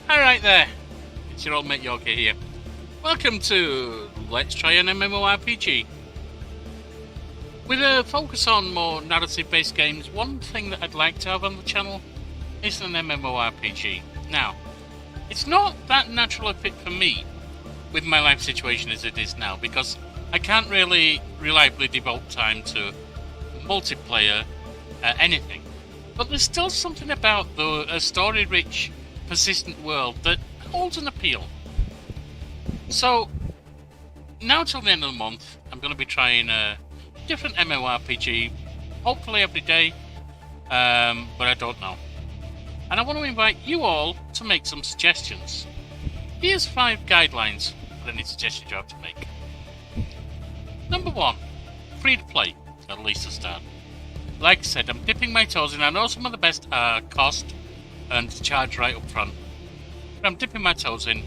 Alright there, it's your old mate Yorkie here. Welcome to Let's Try an MMORPG. With a focus on more narrative-based games, one thing that I'd like to have on the channel is an MMORPG. Now, it's not that natural a fit for me with my life situation as it is now, because I can't really reliably devote time to multiplayer anything. But there's still something about a story-rich, persistent world that holds an appeal. So, now till the end of the month, I'm going to be trying a different MMORPG, hopefully every day, but I don't know. And I want to invite you all to make some suggestions. Here's 5 guidelines for any suggestions you have to make. Number 1, free to play, at least to start. Like I said, I'm dipping my toes in. I know some of the best are cost and charge right up front. But I'm dipping my toes in.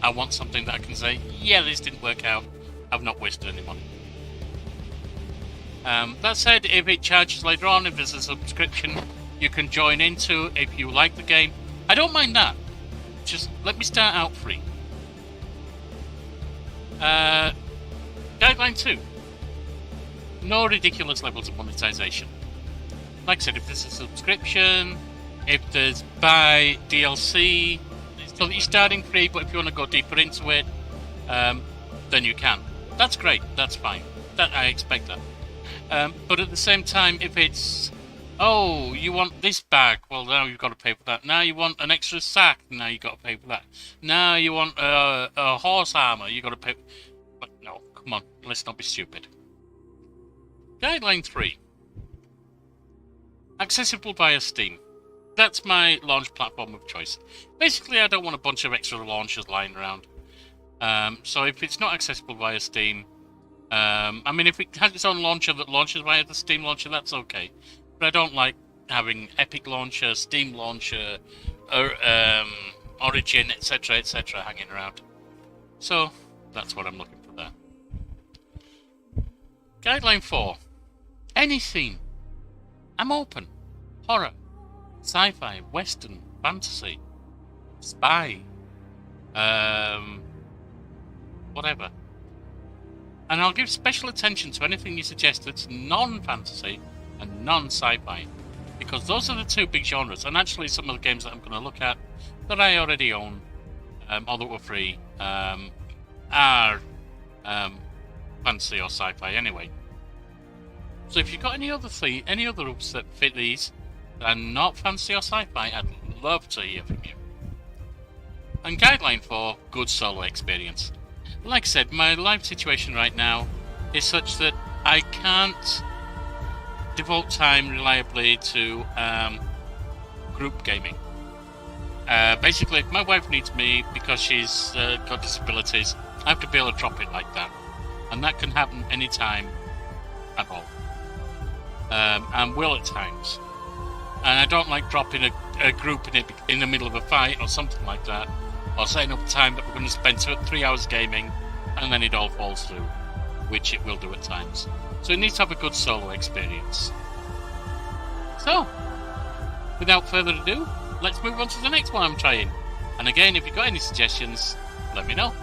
I want something that I can say, yeah, this didn't work out. I've not wasted any money. That said, if it charges later on, if there's a subscription you can join into if you like the game, I don't mind that. Just let me start out free. Guideline 2. No ridiculous levels of monetization. Like I said, if there's a subscription, if there's buy DLC, so that you're starting free, but if you want to go deeper into it, then you can. That's great, that's fine. I expect that. But at the same time, if it's, oh, you want this bag, well, now you've got to pay for that. Now you want an extra sack, now you've got to pay for that. Now you want a horse armor, you've got to pay. But no, come on, let's not be stupid. Guideline 3. Accessible via Steam. That's my launch platform of choice. Basically, I don't want a bunch of extra launchers lying around. So if it's not accessible via Steam, I mean, if it has its own launcher that launches via the Steam launcher, that's okay. But I don't like having Epic Launcher, Steam Launcher, Origin, etc., hanging around. So that's what I'm looking for there. Guideline 4. Any theme. I'm open. Horror, sci-fi, western, fantasy, spy, whatever. And I'll give special attention to anything you suggest that's non-fantasy and non-sci-fi, because those are the 2 big genres, and actually some of the games that I'm going to look at that I already own, or that were free, are fantasy or sci-fi anyway. So if you've got any other groups that fit these that are not fantasy or sci-fi, I'd love to hear from you. And guideline 4, good solo experience. Like I said, my life situation right now is such that I can't devote time reliably to group gaming. Basically, if my wife needs me because she's got disabilities, I have to be able to drop it like that. And that can happen anytime at all. And will at times. And I don't like dropping a group in the middle of a fight or something like that, or setting up a time that we're going to spend 3 hours gaming, and then it all falls through, which it will do at times. So it needs to have a good solo experience. So, without further ado, let's move on to the next one I'm trying. And again, if you've got any suggestions, let me know.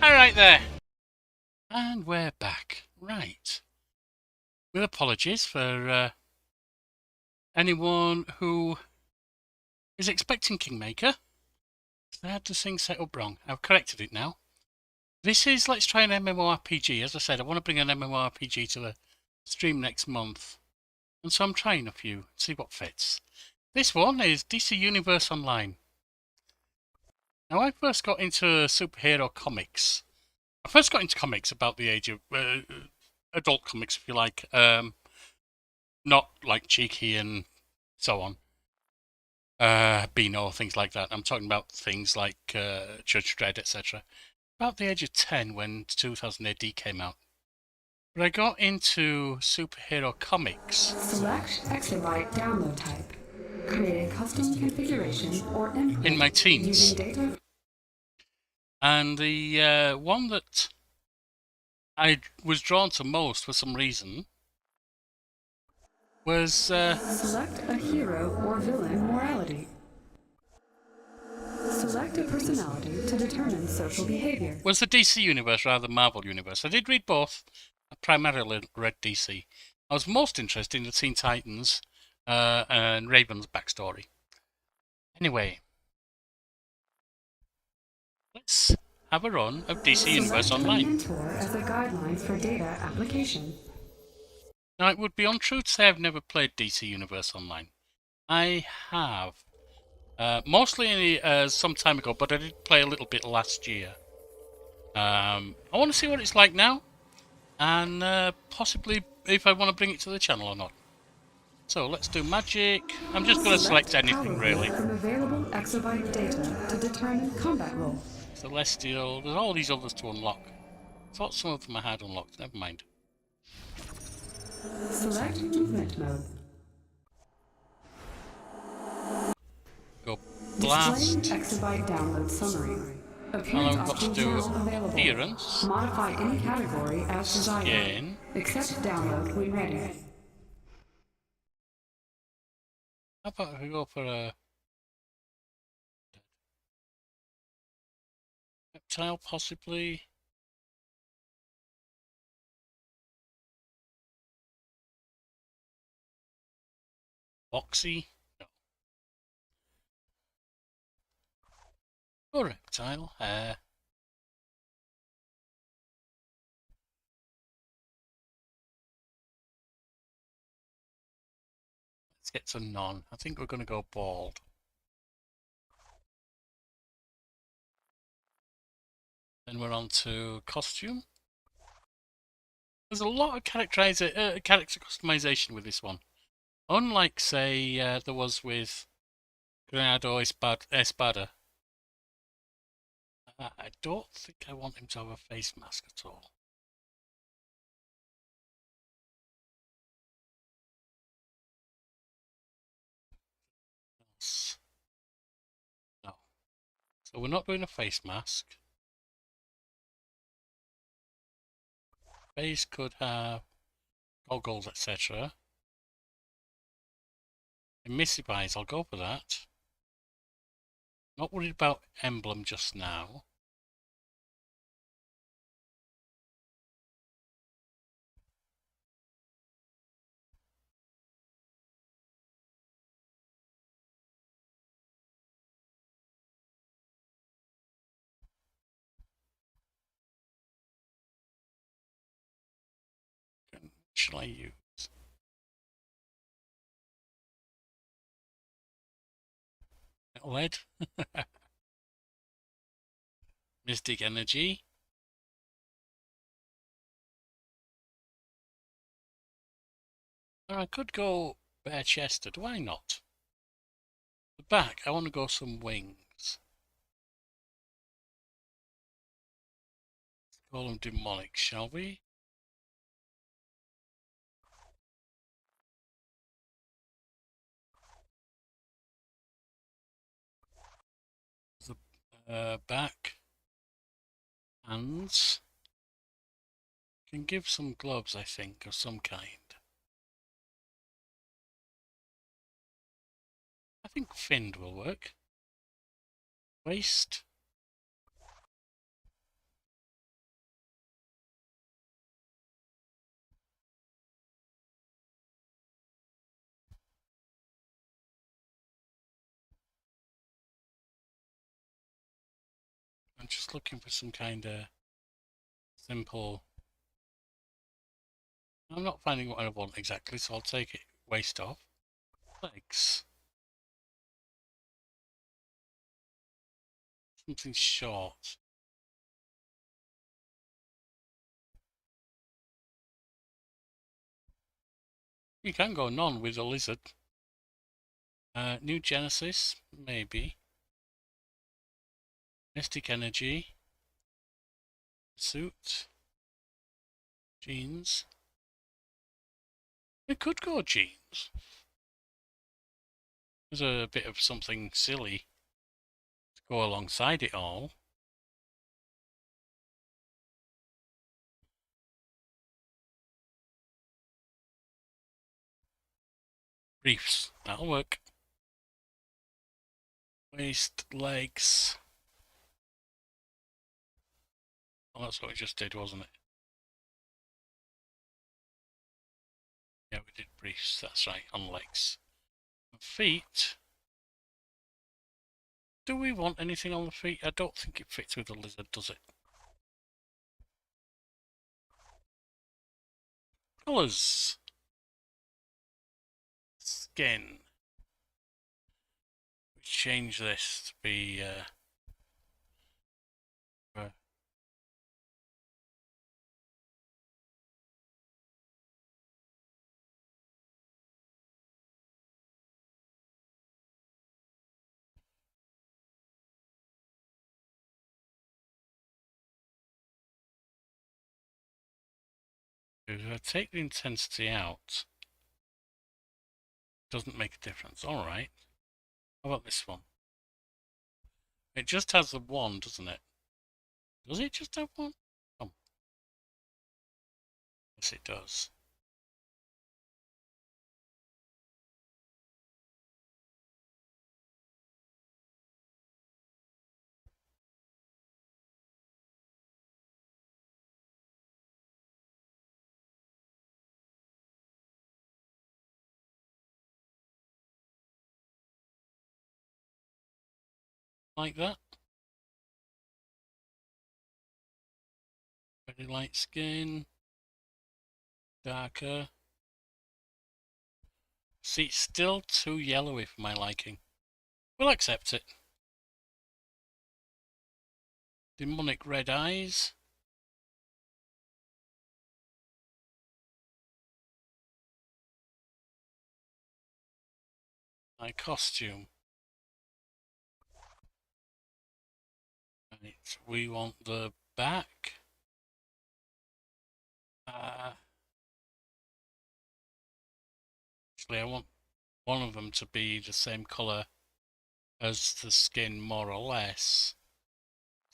Alright there. And we're back. Right. With apologies for anyone who is expecting Kingmaker. I had this thing set up wrong. I've corrected it now. This is Let's Try an MMORPG. As I said, I want to bring an MMORPG to the stream next month. And so I'm trying a few, see what fits. This one is DC Universe Online. Now, I first got into superhero comics. I first got into comics about the age of adult comics, if you like. Not like Cheeky and so on. Beano, things like that. I'm talking about things like Judge Dredd, etc. About the age of 10 when 2000 AD came out. But I got into superhero comics. Select exabyte download type. Create a custom configuration or input in my teens. using data. And the one that I was drawn to most for some reason was... Select a hero or villain morality. Select a personality to determine social behavior. Was the DC Universe rather than Marvel Universe. I did read both. I primarily read DC. I was most interested in the Teen Titans and Raven's backstory. Anyway, let's have a run of DC Universe Online. Mentor as a guideline for data application. Now, it would be untrue to say I've never played DC Universe Online. I have. Mostly some time ago, but I did play a little bit last year. I want to see what it's like now, and possibly if I want to bring it to the channel or not. So let's do magic. I'm just going to select anything really. From available exabyte data to determine combat role. Celestial. There's all these others to unlock. I thought some of them I had unlocked. Never mind. Select movement mode. Go blast. Display exabyte download summary. And I've got to do appearance. Modify any category as desired. Skin. Accept download when ready. How about if we go for a reptile, possibly? Boxy? No. Or reptile. Let's get to none. I think we're going to go bald. Then we're on to costume. There's a lot of character customization with this one. Unlike, say, there was with Granado Espada. I don't think I want him to have a face mask at all. No. So we're not doing a face mask. Face could have goggles, etc. Emissive eyes, I'll go for that. Not worried about emblem just now. What shall I use? Lead. Mystic energy. Or I could go bare-chested. Why not? The back, I want to go some wings. Let's call them demonic, shall we? The back. Hands. Can give some gloves, I think, of some kind. I think finned will work. Waist. I'm just looking for some kind of simple... I'm not finding what I want exactly, so I'll take it waist off. Legs. Something short. You can go none with a lizard. New Genesis, maybe. Mystic Energy. Suit. Jeans. We could go jeans. There's a bit of something silly to go alongside it all. Briefs, that'll work. Waist, legs. Well, that's what we just did, wasn't it? Yeah, we did briefs, that's right, on legs. Feet. Do we want anything on the feet? I don't think it fits with the lizard, does it? Colours. Skin. We change this to be if I take the intensity out, doesn't make a difference. Alright. How about this one? It just has the one, doesn't it? Does it just have one? Oh. Yes, it does. Like that. Very light skin. Darker. See, it's still too yellowy for my liking. We'll accept it. Demonic red eyes. My costume. Right, we want the back. Actually, I want one of them to be the same colour as the skin, more or less.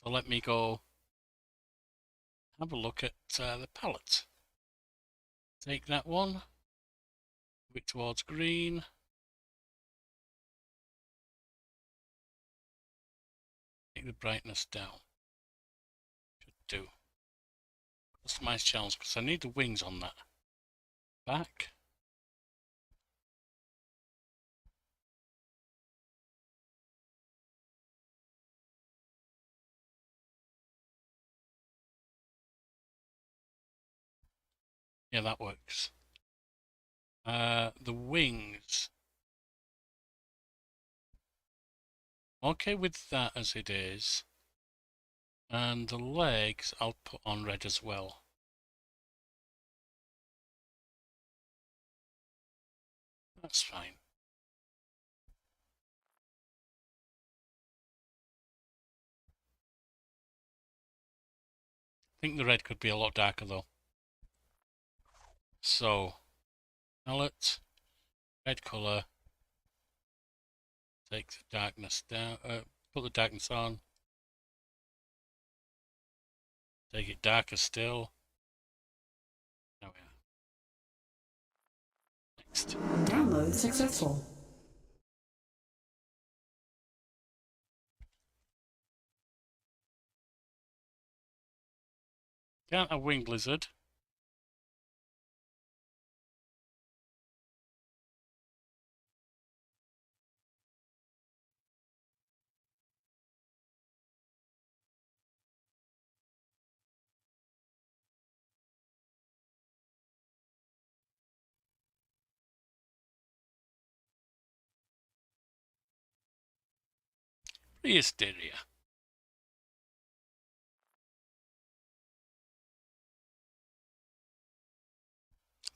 So let me go have a look at the palette. Take that one, move it towards green. Take the brightness down. Should do. Customize channels, because I need the wings on that. Back. Yeah, that works. The wings. Okay with that as it is. And the legs I'll put on red as well. That's fine. I think the red could be a lot darker though. So, palette, red colour, take the darkness down, put the darkness on, take it darker still. There we are. Next. Download successful. Can't have winged lizard. Prehysteria.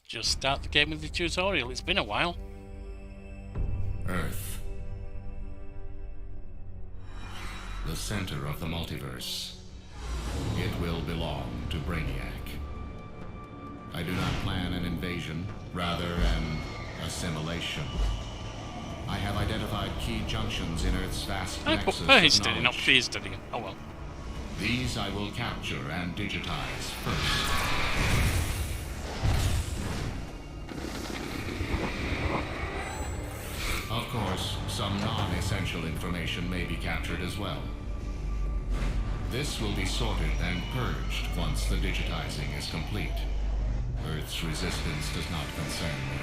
Just start the game with the tutorial. It's been a while. Earth. The center of the multiverse. It will belong to Brainiac. I do not plan an invasion, rather an assimilation. I have identified key junctions in Earth's vast I put nexus of Prehysteria, not knowledge. Prehysteria. Oh well. These I will capture and digitize first. Of course, some non-essential information may be captured as well. This will be sorted and purged once the digitizing is complete. Earth's resistance does not concern me.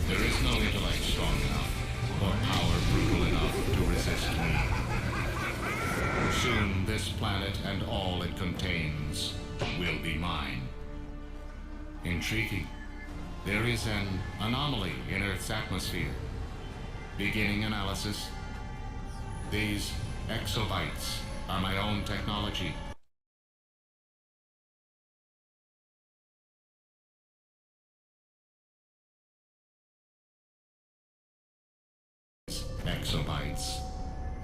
There is no intellect strong enough, or power brutal enough to resist me. Soon this planet and all it contains will be mine. Intriguing. There is an anomaly in Earth's atmosphere. Beginning analysis. These exobytes are my own technology. Exobytes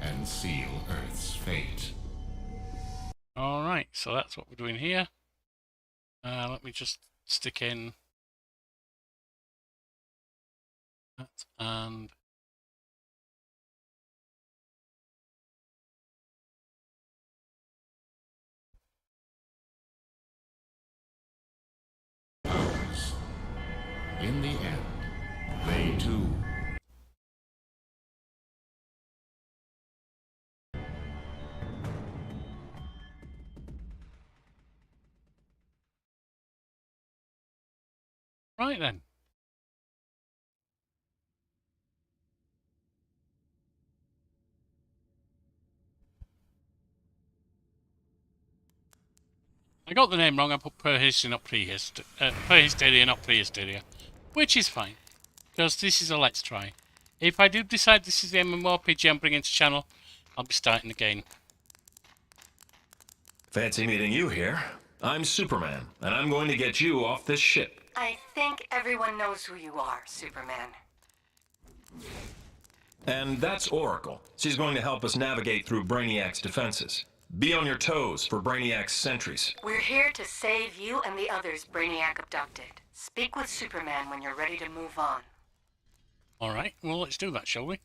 and seal Earth's fate. Alright, so that's what we're doing here. Let me just stick in that and Ours. In the end, they too. right then. I got the name wrong. I put Prehysteria, not Prehysteria, not Prehysteria, which is fine because this is a let's try. If I do decide this is the MMORPG I'm bringing to channel, I'll be starting again. Fancy meeting you here. I'm Superman, and I'm going to get you off this ship. I think everyone knows who you are, Superman. And that's Oracle. She's going to help us navigate through Brainiac's defenses. Be on your toes for Brainiac's sentries. We're here to save you and the others Brainiac abducted. Speak with Superman when you're ready to move on. Alright, well let's do that, shall we?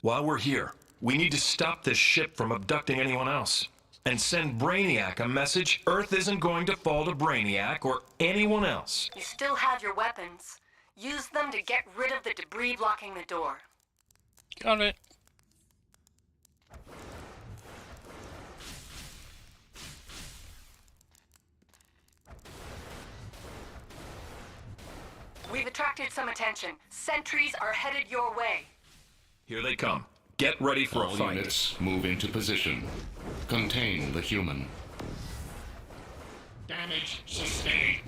While we're here, we need to stop this ship from abducting anyone else. And send Brainiac a message Earth isn't going to fall to Brainiac or anyone else. You still have your weapons. Use them to get rid of the debris blocking the door. Got it. We've attracted some attention. Sentries are headed your way. Here they come. Get ready for a All fight. units, move into position. Contain the human. Damage sustained.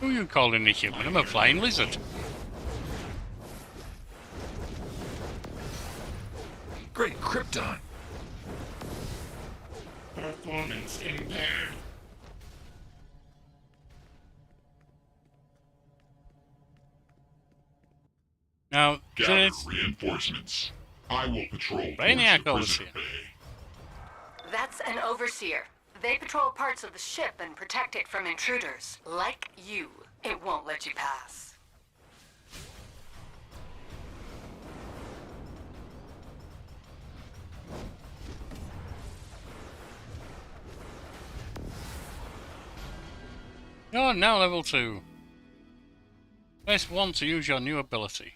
Who are you calling a human? I'm a flying lizard. Great Krypton. Performance impaired. Now, Gather this reinforcements. I will patrol Brainiac towards the overseer. prisoner bay. That's an overseer. They patrol parts of the ship and protect it from intruders. Like you. It won't let you pass. you're now level 2. Press 1 to use your new ability.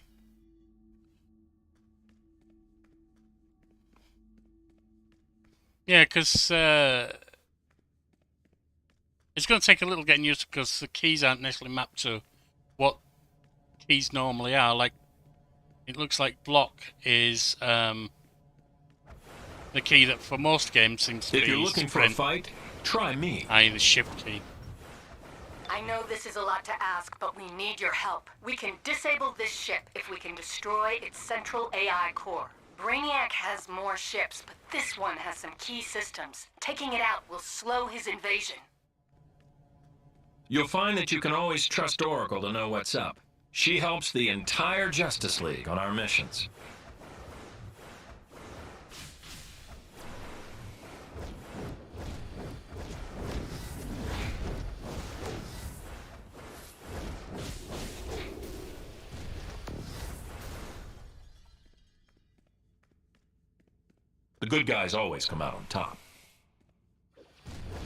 Yeah, because it's going to take a little getting used to because the keys aren't necessarily mapped to what keys normally are. Like, it looks like block is The key that for most games seems to be If you're looking for a sprint, fight, try me. i.e. the shift key. I know this is a lot to ask, but we need your help. We can disable this ship if we can destroy its central AI core. Brainiac has more ships, but this one has some key systems. Taking it out will slow his invasion. You'll find that you can always trust Oracle to know what's up. She helps the entire Justice League on our missions. The good guys always come out on top.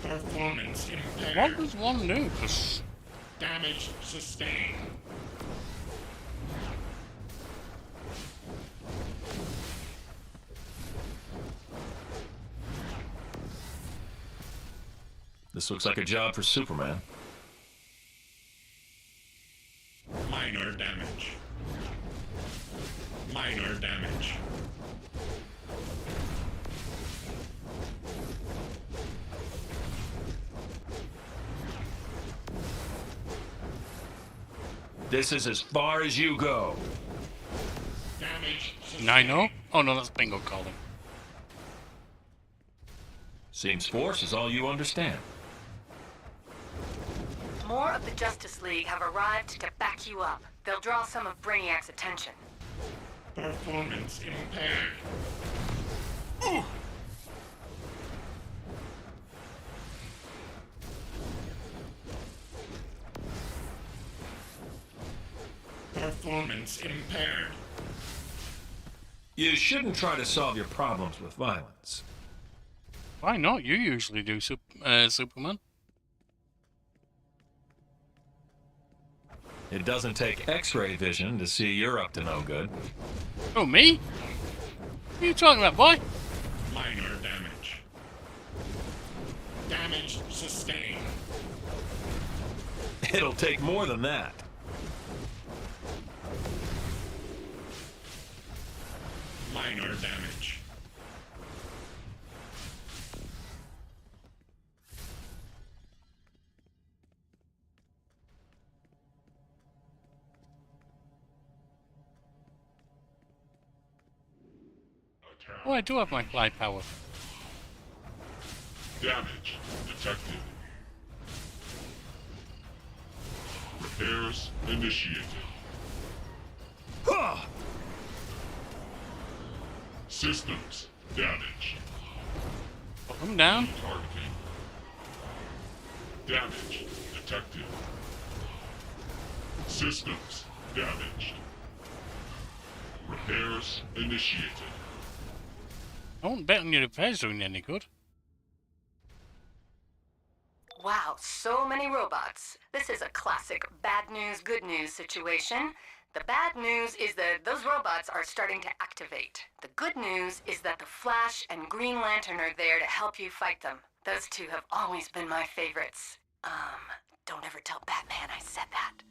Performance impaired. What does one do? 'Cause Damage sustained. This looks like a job for Superman. Minor damage. Minor damage. This is as far as you go. Damage sustained. I know. Oh no, that's Bingo calling. Seems force is all you understand. More of the Justice League have arrived to back you up. They'll draw some of Brainiac's attention. Performance impaired. Performance impaired. You shouldn't try to solve your problems with violence. Why not? You usually do, Superman. It doesn't take X-ray vision to see you're up to no good. Oh, me? What are you talking about, boy? Minor damage. Damage sustained. It'll take more than that. Minor damage. Oh, I do have my fly power. Damage detected. Repairs initiated. Huh! Systems damaged. Put them down. Targeting. Damage detected. Systems damaged. Repairs initiated. I won't bet on your repairs doing any good. Wow, so many robots. This is a classic bad news, good news situation. The bad news is that those robots are starting to activate. The good news is that the Flash and Green Lantern are there to help you fight them. Those two have always been my favorites. Don't ever tell Batman I said that.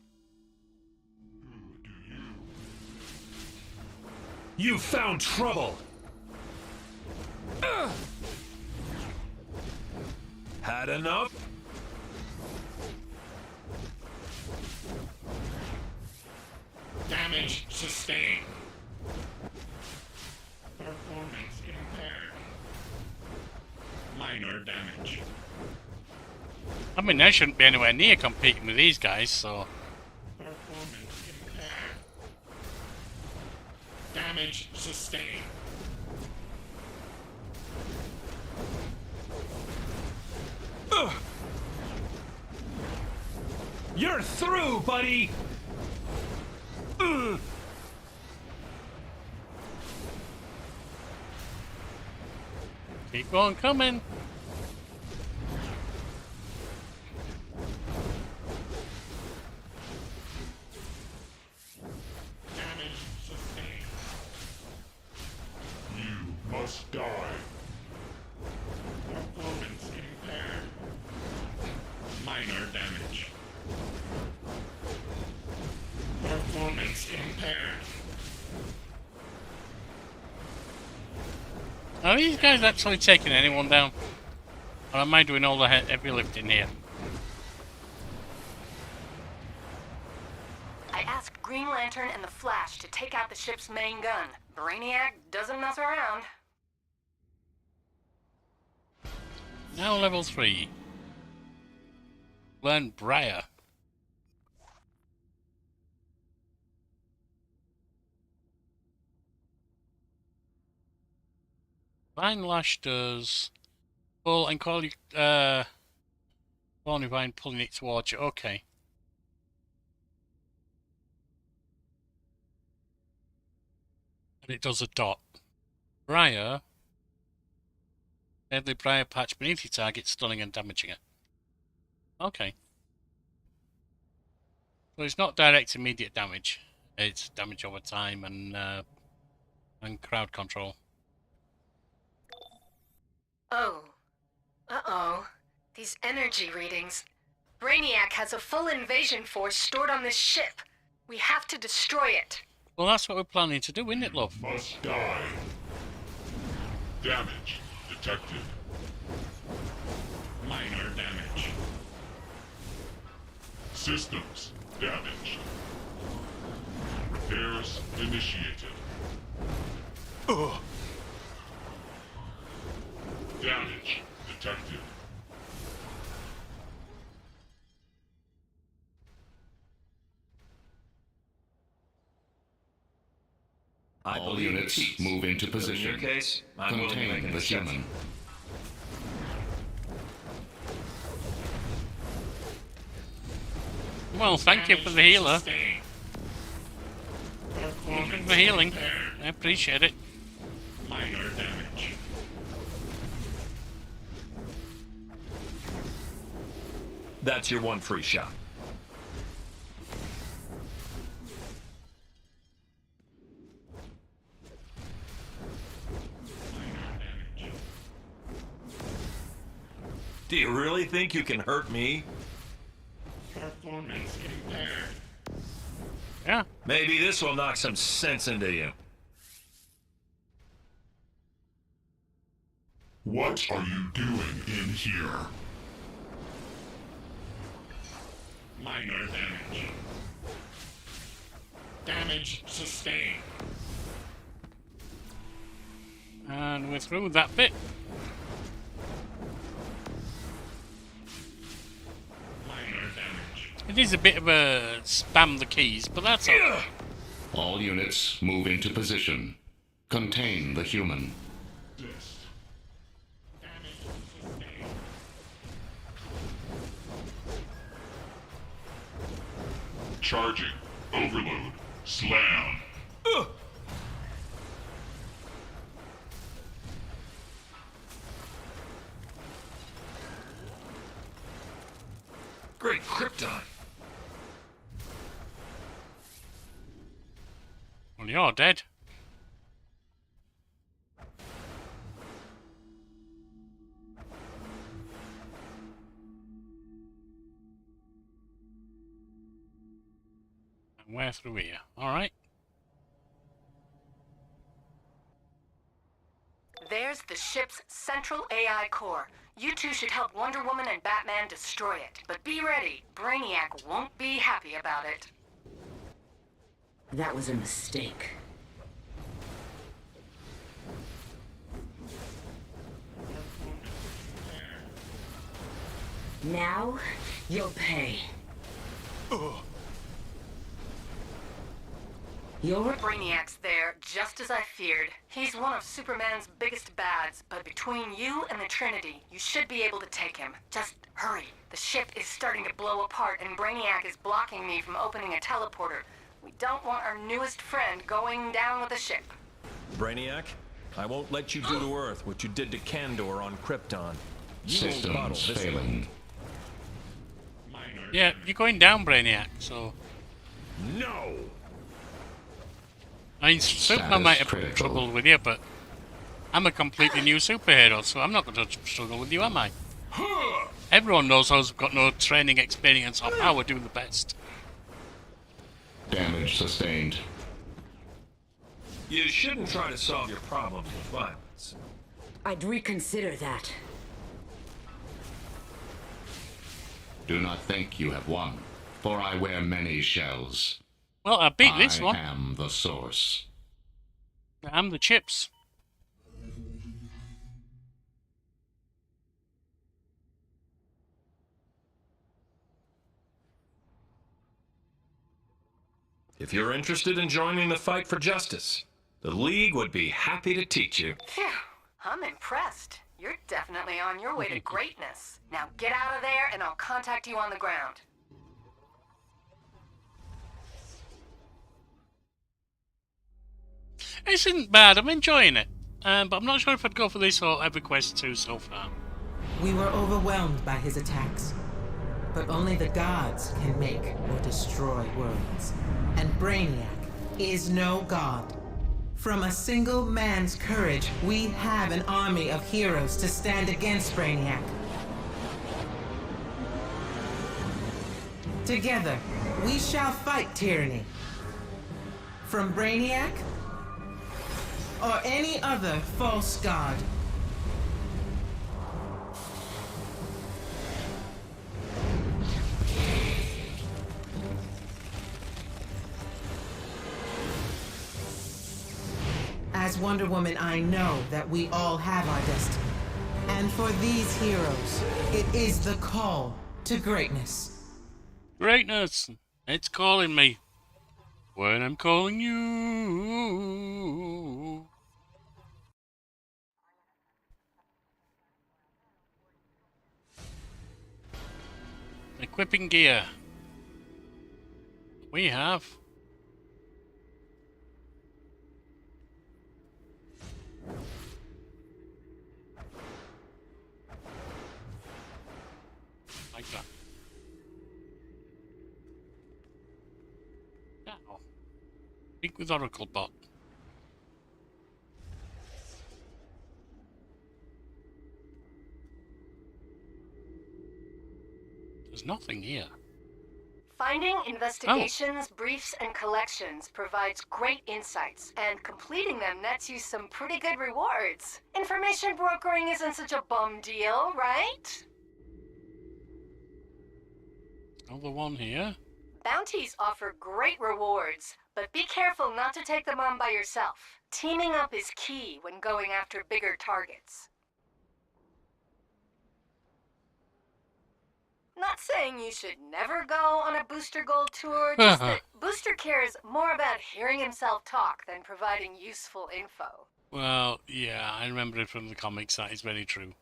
You found trouble! Had enough? Damage sustained. Performance impaired. Minor damage. I mean, I shouldn't be anywhere near competing with these guys, so... Performance impaired. Damage sustained. You're through, buddy! Keep on coming. Damage sustained. You must die. Performance impaired. Minor damage. Performance impaired. Are these guys actually taking anyone down? Or am I doing all the heavy lifting here? I asked Green Lantern and the Flash to take out the ship's main gun. Brainiac doesn't mess around. Now level 3. Learn Briar. Vine Lash does pull and call you Thorny Vine pulling it towards you. Okay. And it does a dot. Briar. Deadly Briar patch beneath your target, stunning and damaging it. Okay. So it's not direct immediate damage. It's damage over time and crowd control. Oh. Uh-oh. These energy readings. Brainiac has a full invasion force stored on this ship. We have to destroy it. Well, that's what we're planning to do, isn't it, love? Must die. Damage detected. Minor damage. Systems damaged. Repairs initiated. Damage detected. All units move into In your position. case, I'm willing to make Contain an the exception. human. Well, thank you for the healer. Sustained. Thank you for healing. I appreciate it. Minor damage. That's your one free shot. Do you really think you can hurt me? Performance impaired. Yeah. Maybe this will knock some sense into you. What are you doing in here? Minor damage. Damage sustained. And we're through that bit. Minor damage. It is a bit of a spam the keys, but that's okay. All units move into position. Contain the human. Disc. Damage sustained. Charging. Overload. Slam. Great Krypton. Well, you're dead. And we're through here. Alright. There's the ship's central AI core. You two should help Wonder Woman and Batman destroy it. But be ready. Brainiac won't be happy about it. That was a mistake. Now, you'll pay. You're... Brainiac's there, just as I feared. He's one of Superman's biggest bads, but between you and the Trinity, you should be able to take him. Just hurry. The ship is starting to blow apart, and Brainiac is blocking me from opening a teleporter. We don't want our newest friend going down with the ship. Brainiac, I won't let you do to Earth what you did to Kandor on Krypton. You won't bottle Systems this failing. Minor Yeah, you're going down, Brainiac, so... No! I mean, Superman Status might have critical. struggled with you, but I'm a completely new superhero, so I'm not going to struggle with you, am I? Everyone knows I've got no training experience on how we're doing the best. Damage sustained. You shouldn't try to solve your problems with violence. I'd reconsider that. Do not think you have won, for I wear many shells. Well, I beat this I one. am the source. I'm the chips. If you're interested in joining the fight for justice, the League would be happy to teach you. Phew, I'm impressed. You're definitely on your way to greatness. Now get out of there and I'll contact you on the ground. It isn't bad. I'm enjoying it. But I'm not sure if I'd go for this or EverQuest 2 so far. We were overwhelmed by his attacks. But only the gods can make or destroy worlds. And Brainiac is no god. From a single man's courage, we have an army of heroes to stand against Brainiac. Together, we shall fight tyranny. From Brainiac or any other false god. As Wonder Woman, I know that we all have our destiny. And for these heroes, it is the call to greatness. Greatness! It's calling me. When I'm calling you. Equipping gear. We have. Like that. Now, speak with Oracle Bot. There's nothing here. Finding investigations, briefs, and collections provides great insights, and completing them nets you some pretty good rewards. Information brokering isn't such a bum deal, right? Another one here. Bounties offer great rewards, but be careful not to take them on by yourself. Teaming up is key when going after bigger targets. Not saying you should never go on a Booster Gold tour, just that Booster cares more about hearing himself talk than providing useful info. Well, yeah, I remember it from the comics. That is very true.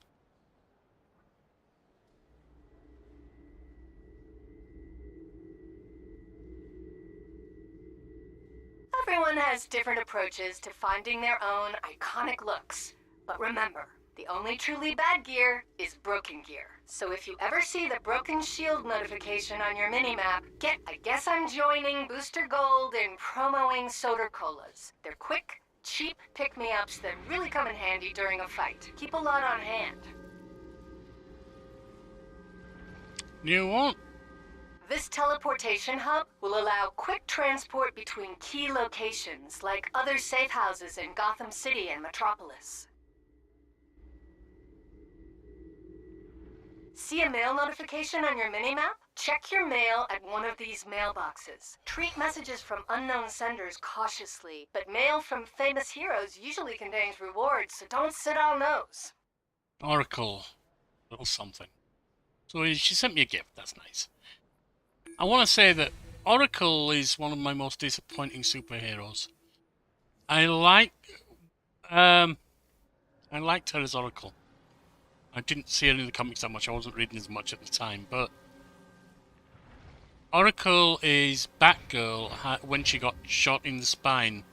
Everyone has different approaches to finding their own iconic looks. But remember, the only truly bad gear is broken gear. So if you ever see the broken shield notification on your minimap, get I guess I'm joining Booster Gold in promoing Soda Colas. They're quick, cheap pick-me-ups that really come in handy during a fight. Keep a lot on hand. You won't. This teleportation hub will allow quick transport between key locations, like other safe houses in Gotham City and Metropolis. See a mail notification on your minimap? Check your mail at one of these mailboxes. Treat messages from unknown senders cautiously, but mail from famous heroes usually contains rewards, so don't sit on those. Oracle. Little something. So she sent me a gift. That's nice. I want to say that Oracle is one of my most disappointing superheroes. I liked her as Oracle. I didn't see any of the comics that much. I wasn't reading as much at the time, but Oracle is Batgirl when she got shot in the spine,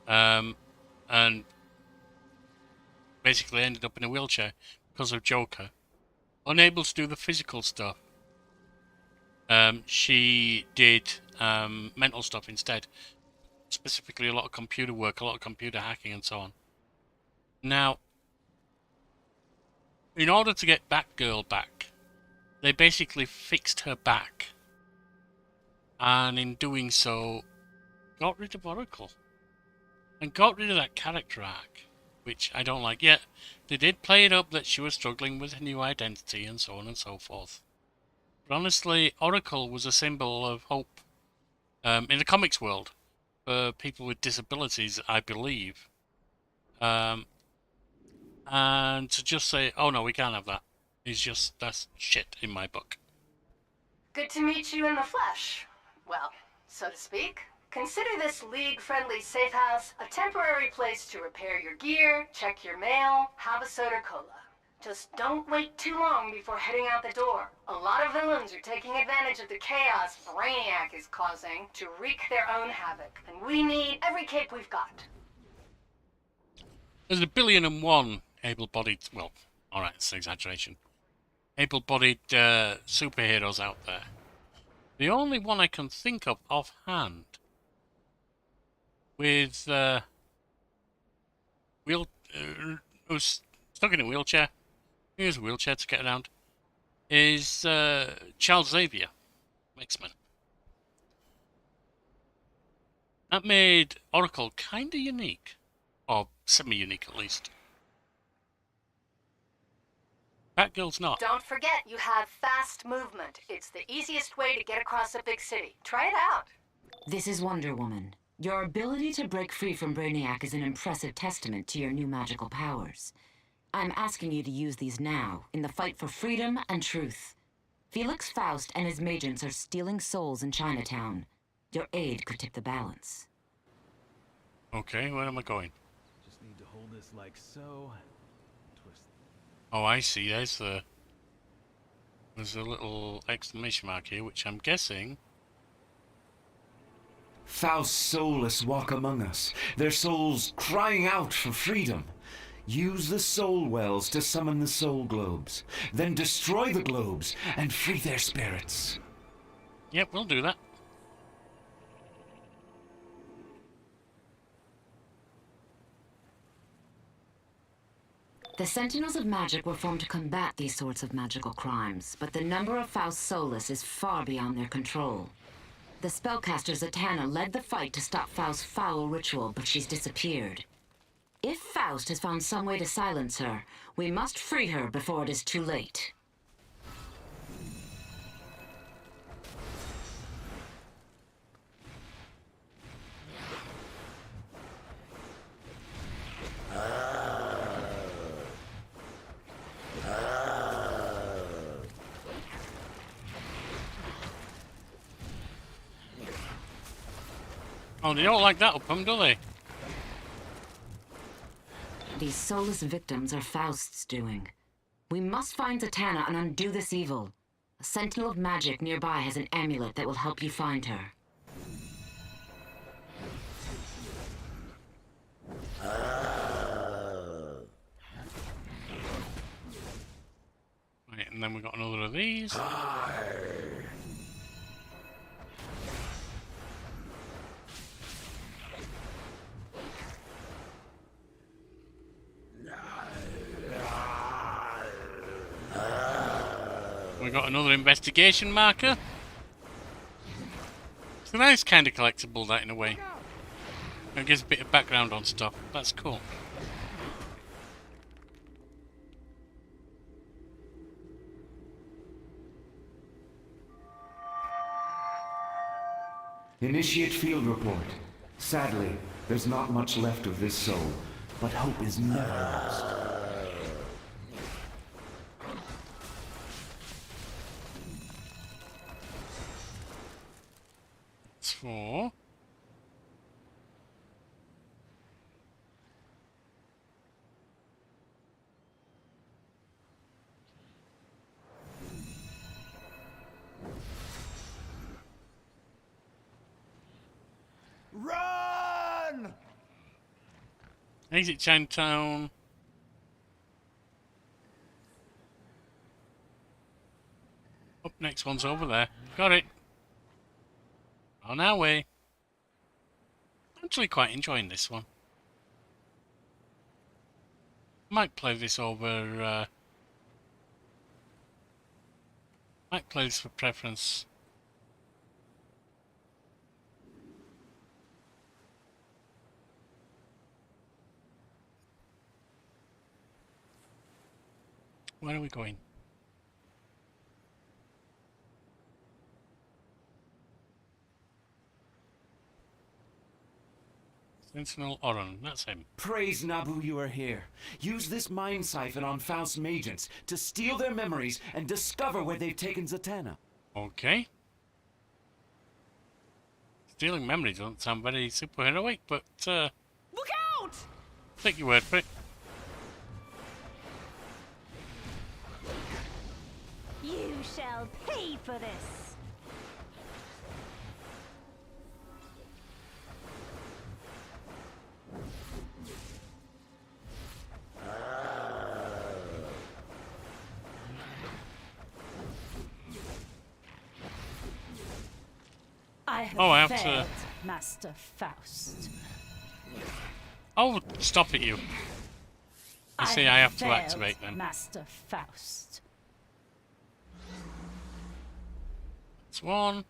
and basically ended up in a wheelchair because of Joker, unable to do the physical stuff. She did mental stuff instead, specifically a lot of computer work, a lot of computer hacking, and so on. Now, in order to get Batgirl back, they basically fixed her back, and in doing so, got rid of Oracle, and got rid of that character arc. which I don't like. Yet they did play it up that she was struggling with a new identity and so on and so forth. But honestly, Oracle was a symbol of hope in the comics world for people with disabilities, I believe. And to just say, oh no, we can't have that, is just, that's shit in my book. Good to meet you in the flesh. Well, so to speak. Consider this League-friendly safe house a temporary place to repair your gear, check your mail, have a soda cola. Just don't wait too long before heading out the door. A lot of villains are taking advantage of the chaos Brainiac is causing to wreak their own havoc, and we need every cape we've got. There's 1,000,000,001 able-bodied, well, alright, it's an exaggeration, able-bodied superheroes out there. The only one I can think of offhand with who's stuck in a wheelchair, here's a wheelchair to get around, is Charles Xavier, X-Men. That made Oracle kinda unique, or semi-unique at least. Batgirl's not. Don't forget, you have fast movement. It's the easiest way to get across a big city. Try it out. This is Wonder Woman. Your ability to break free from Brainiac is an impressive testament to your new magical powers. I'm asking you to use these now, in the fight for freedom and truth. Felix Faust and his magents are stealing souls in Chinatown. Your aid could tip the balance. Okay, where am I going? Just need to hold this like so. Twist. Oh, I see. There's a little exclamation mark here, which I'm guessing. Faust's soulless walk among us, their souls crying out for freedom. Use the soul wells to summon the soul globes, then destroy the globes and free their spirits. Yep, we'll do that. The Sentinels of Magic were formed to combat these sorts of magical crimes, but the number of Faust's soulless is far beyond their control. The spellcaster Zatanna led the fight to stop Faust's foul ritual, but she's disappeared. If Faust has found some way to silence her, we must free her before it is too late. Oh, they don't like that up them, do they? These soulless victims are Faust's doing. We must find Zatanna and undo this evil. A Sentinel of Magic nearby has an amulet that will help you find her. Right, and then we got another of these. We got another investigation marker. It's a nice kind of collectible, that, in a way. It gives a bit of background on stuff. That's cool. Initiate field report. Sadly, there's not much left of this soul, but hope is never lost. It's for... Run! Exit Chinatown. Up, next one's over there. Got it. On our way. Actually quite enjoying this one. Might play this over... might play this for preference. Where are we going? Sentinel Oran, that's him. Praise Nabu you are here. Use this mind siphon on Faust's agents to steal their memories and discover where they've taken Zatanna. Okay. Stealing memories doesn't sound very superheroic, but Look out! take your word for it. You shall pay for this. I have failed, Master Faust. Oh, stop it, you. You see, I have to activate them. Master Faust. That's one.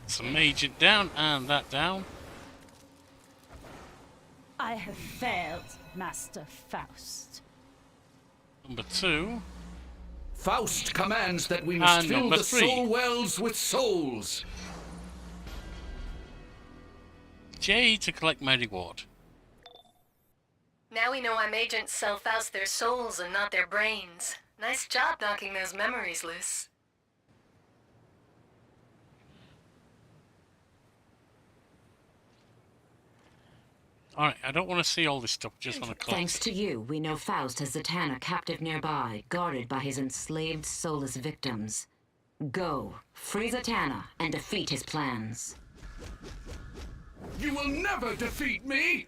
Some agent down and that down. I have failed, Master Faust. Number 2. Faust commands that we must And fill number the 3. soul wells with souls. J to collect my reward. Now we know why agents sell Faust their souls and not their brains. Nice job knocking those memories loose. Alright, I don't want to see all this stuff, just want to collect. Thanks to you, we know Faust has Zatanna captive nearby, guarded by his enslaved soulless victims. Go, free Zatanna, and defeat his plans. You will never defeat me!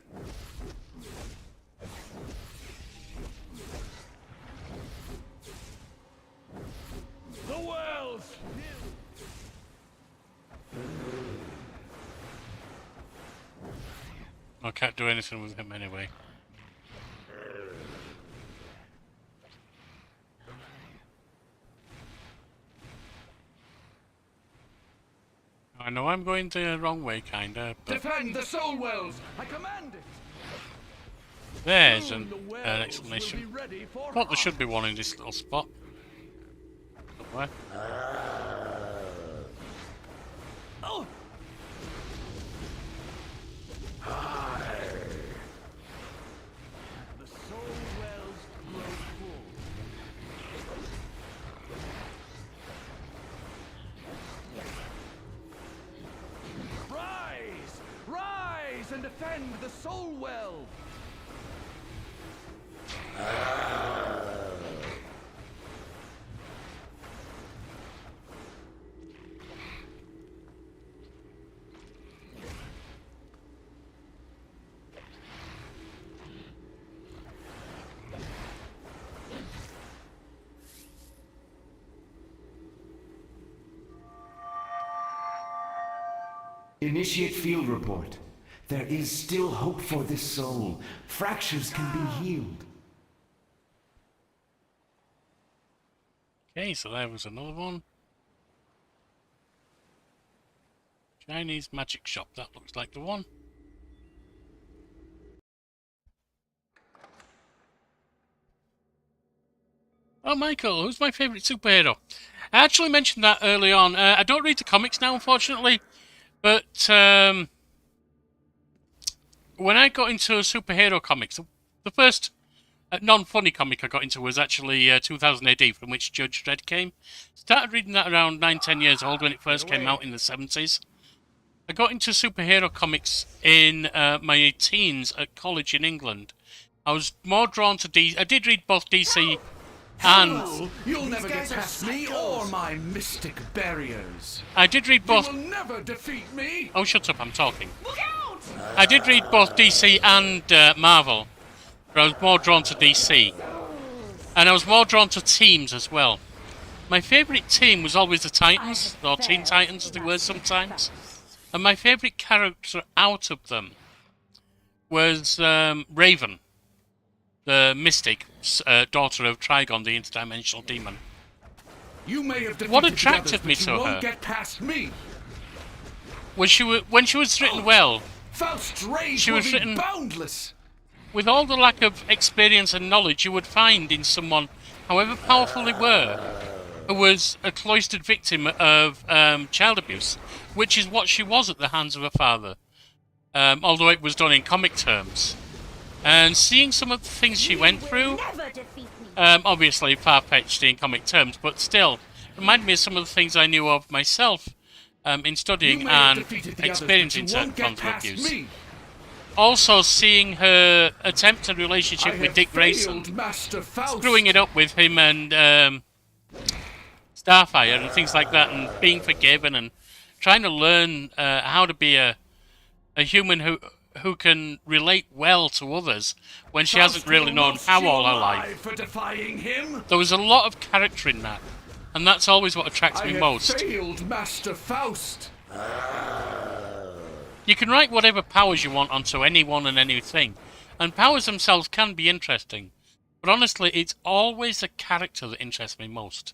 The wells! I can't do anything with him anyway. I know I'm going the wrong way, kinda, but Defend the soul wells! I command it! there's Soon an the wells will be explanation. ready for Thought there should be one in this little spot. Somewhere. Oh! the soul wells grow full. Rise! Rise and defend the soul well! Initiate field report. There is still hope for this soul. Fractures can be healed. Okay, so there was another one. Chinese magic shop, that looks like the one. Oh, Michael, who's my favourite superhero? I actually mentioned that early on. I don't read the comics now, unfortunately, but when I got into superhero comics, the first non-funny comic I got into was actually 2000 AD, from which Judge Dredd came. Started reading that around 9-10 years old when it first came out in the 70s. I got into superhero comics in my teens at college in England. I was more drawn to DC. I did read both DC and... You'll never get past me or my mystic barriers. I did read both... You will never defeat me! Oh, shut up, I'm talking. Look out! I did read both DC and Marvel, but I was more drawn to DC. And I was more drawn to teams as well. My favourite team was always the Titans, or Teen Titans as they were sometimes. And my favourite character out of them was Raven, the mystic, daughter of Trigon, the interdimensional demon. You may have defeated What attracted the others, me but to you won't her? get past me. When she was written well, Faust's rage she will was be written boundless. with all the lack of experience and knowledge you would find in someone, however powerful they were, who was a cloistered victim of child abuse, which is what she was at the hands of her father, although it was done in comic terms. And seeing some of the things she went through, obviously far-fetched in comic terms, but still, reminded me of some of the things I knew of myself in studying and experiencing certain forms of abuse. Also, seeing her attempt a relationship with Dick Grayson, screwing it up with him and Starfire and things like that, and being forgiven and trying to learn how to be a human who can relate well to others when she hasn't really known how all her life. For defying him. There was a lot of character in that, and that's always what attracts me most. Failed Master Faust. You can write whatever powers you want onto anyone and anything, and powers themselves can be interesting, but honestly, it's always the character that interests me most.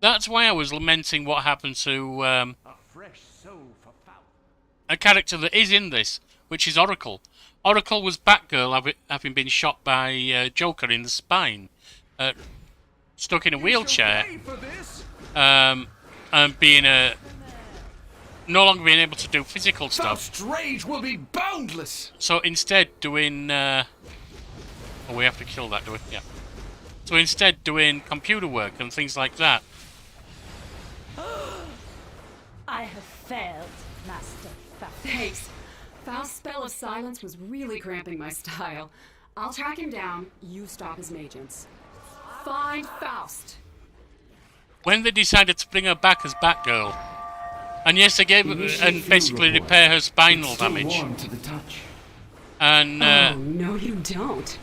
That's why I was lamenting what happened to a character that is in this, which is Oracle. Oracle was Batgirl having been shot by Joker in the spine, stuck in a wheelchair, and being no longer being able to do physical stuff. Faust's rage will be boundless. So instead doing... oh, we have to kill that, do we? Yeah. So instead doing computer work and things like that. I have failed, Master Faust. Thanks. Faust's spell of silence was really cramping my style. I'll track him down, you stop his agents. Find Faust. When they decided to bring her back as Batgirl, and yes, they gave her and basically repair her spinal damage. To the touch. And oh, no you don't.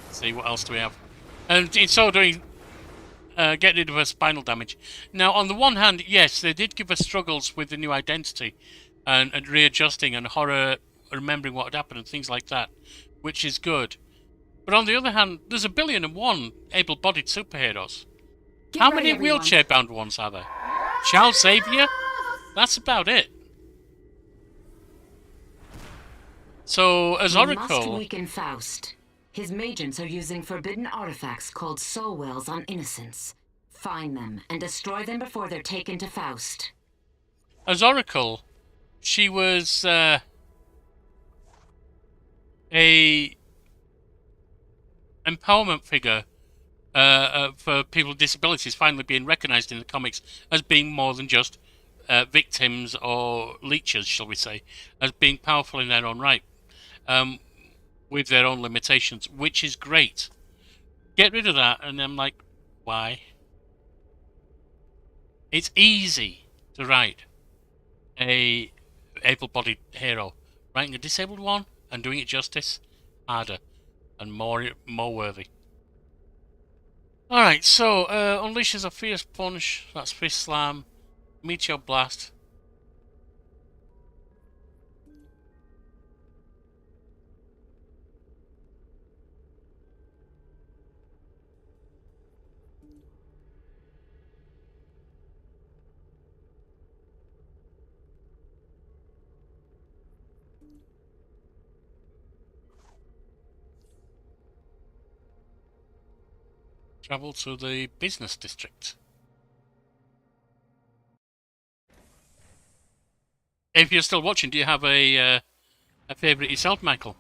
See, what else do we have? And in so doing, get rid of her spinal damage. Now, on the one hand, yes, they did give her struggles with the new identity and readjusting and horror, remembering what had happened and things like that, which is good. But on the other hand, there's 1,000,000,001 able-bodied superheroes. How many wheelchair-bound ones are there? Charles Xavier? That's about it. So, as Oracle... We must weaken Faust. His magents are using forbidden artifacts called soul wells on innocents. Find them and destroy them before they're taken to Faust. As Oracle, she was a empowerment figure for people with disabilities, finally being recognised in the comics as being more than just victims or leeches, shall we say, as being powerful in their own right, with their own limitations, which is great. Get rid of that, and I'm like, why? It's easy to write a able-bodied hero. Writing a disabled one and doing it justice, harder and more worthy. Alright, so unleashes a fierce punch, that's fist slam, meteor blast. Travel to the business district. If you're still watching, do you have a favourite yourself, Michael?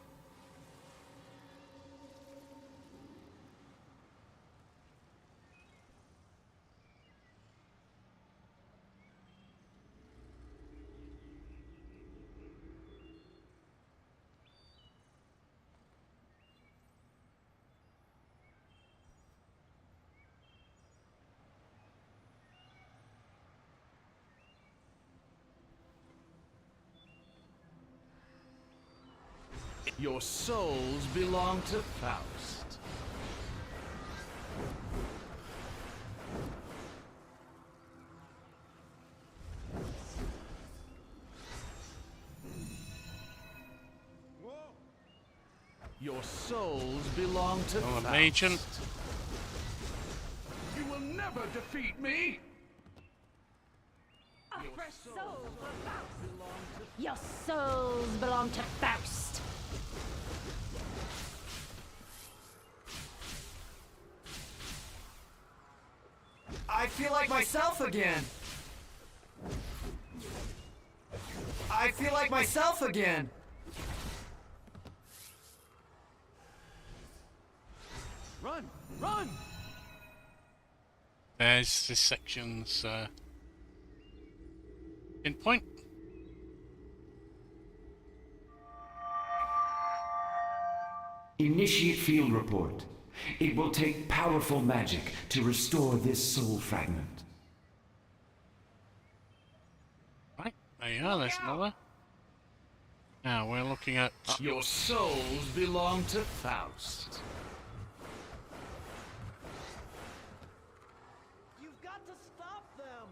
Your souls belong to Faust. Your souls belong to Oh, Faust. an agent. You will never defeat me. Your souls belong to Faust. I feel like myself again. I feel like myself again. Run! Run! There's this section's pinpoint. Initiate field report. It will take powerful magic to restore this soul fragment. Right, there you are, there's another. Now we're looking at... Your souls belong to Faust. You've got to stop them!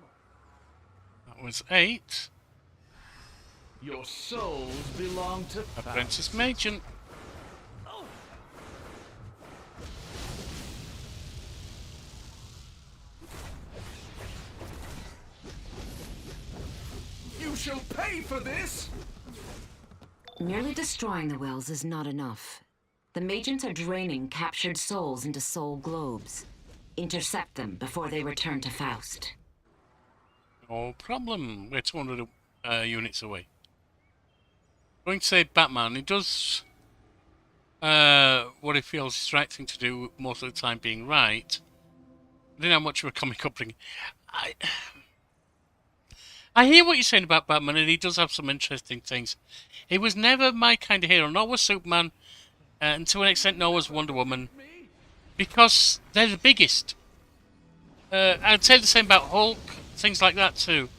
That was 8. Your souls belong to Faust. Apprentice Magent. You shall pay for this! Merely destroying the wells is not enough. The Magients are draining captured souls into soul globes. Intercept them before they return to Faust. No problem. We're 200 units away. Going to say Batman. He does what he feels is the right thing to do most of the time, being right. I don't know how much of a comic upbringing. I hear what you're saying about Batman, and he does have some interesting things. He was never my kind of hero. Nor was Superman, and to an extent, nor was Wonder Woman, because they're the biggest. I'd say the same about Hulk, things like that too.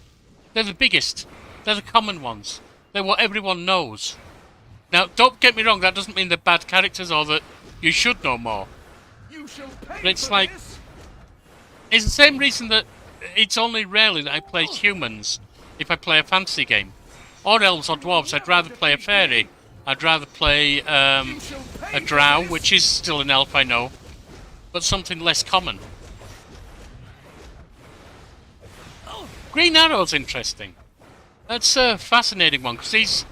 They're the biggest. They're the common ones. They're what everyone knows. Now, don't get me wrong, that doesn't mean they're bad characters or that you should know more. You shall pay But it's for like, this. it's the same reason that it's only rarely that I play humans if I play a fantasy game. Or elves or dwarves, I'd rather play a fairy. I'd rather play a drow, which is still an elf, I know, but something less common. Green Arrow's interesting. That's a fascinating one, because he's,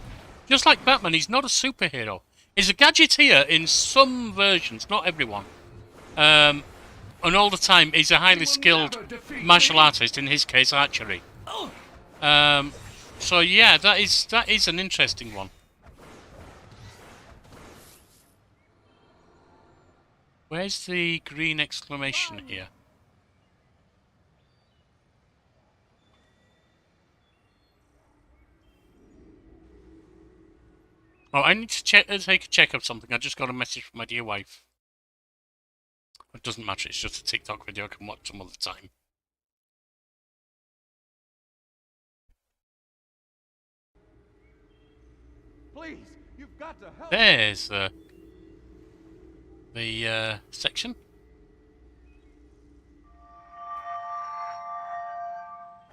just like Batman, he's not a superhero. He's a gadgeteer in some versions, not everyone. And all the time, he's a highly skilled martial artist, in his case, archery. So yeah, that is an interesting one. Where's the green exclamation here? Oh, I need to take a check of something. I just got a message from my dear wife. It doesn't matter, it's just a TikTok video I can watch some other time. Please, you've got to help. There's the section.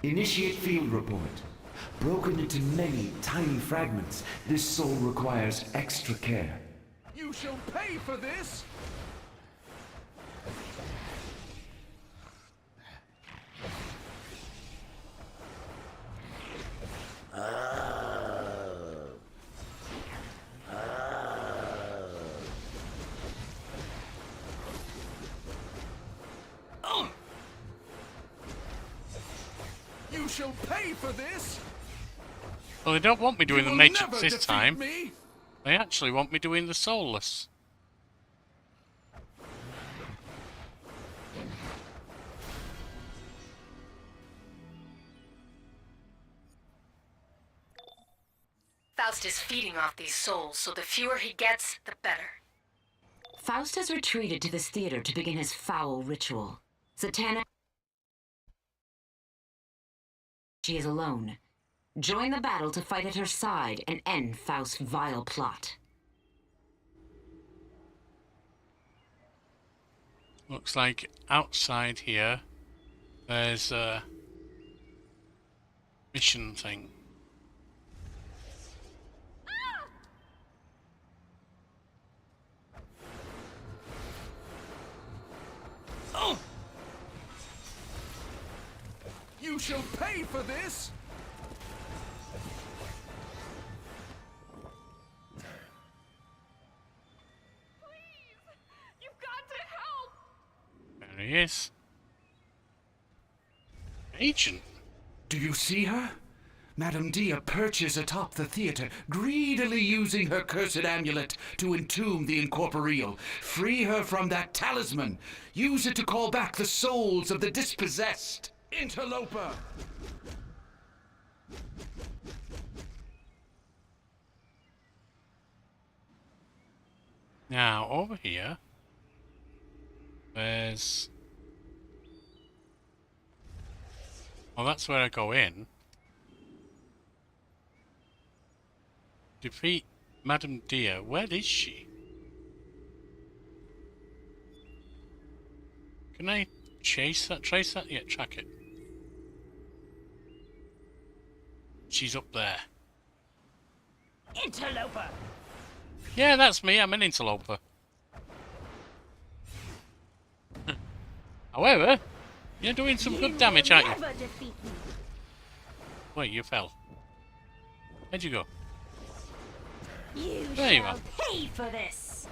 Initiate field report. Broken into many tiny fragments, this soul requires extra care. You shall pay for this. You shall pay for this. Well, they don't want me doing the will Matrix never this defeat time. me. They actually want me doing the Soulless. Faust is feeding off these souls, so the fewer he gets, the better. Faust has retreated to this theater to begin his foul ritual. Zatanna, she is alone. Join the battle to fight at her side and end Faust's vile plot. Looks like outside here there's a mission thing. Oh! You shall pay for this! There he is. Agent. Do you see her? Madame Dia perches atop the theater, greedily using her cursed amulet to entomb the incorporeal. Free her from that talisman. Use it to call back the souls of the dispossessed. Interloper! Now, over here, there's... Well, that's where I go in. Defeat Madame Dia. Where is she? Can I chase that? Trace that? Yeah, track it. She's up there. Interloper! Yeah, that's me. I'm an interloper. However, you're doing some good damage, aren't you? Never defeat me. Wait, you fell. Where'd you go? You There you shall are. pay for this.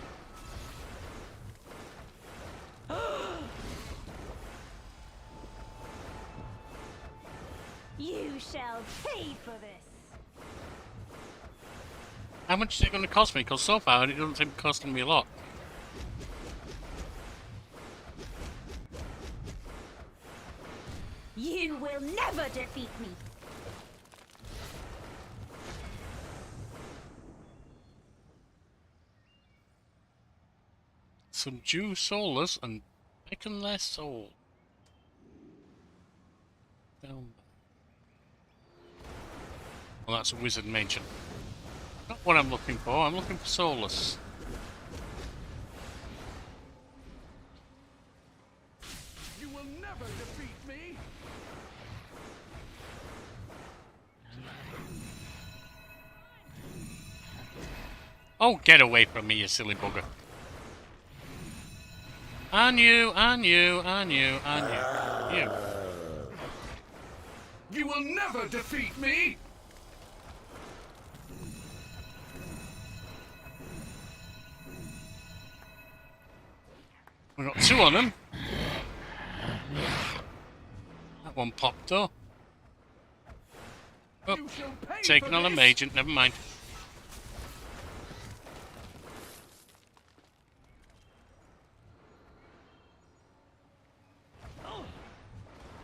You shall pay for this. How much is it going to cost me? Because so far it doesn't seem costing me a lot. You will never defeat me. Subdue soulless and beckon their soul. Down. Well, that's a wizard mage. Not what I'm looking for. I'm looking for soulless. You will never defeat me! Oh, get away from me, you silly bugger. And you, and you, and you, and you. You. You will never defeat me! We got two on them. That one popped though. Oh, You shall pay taking for on a this. agent, never mind.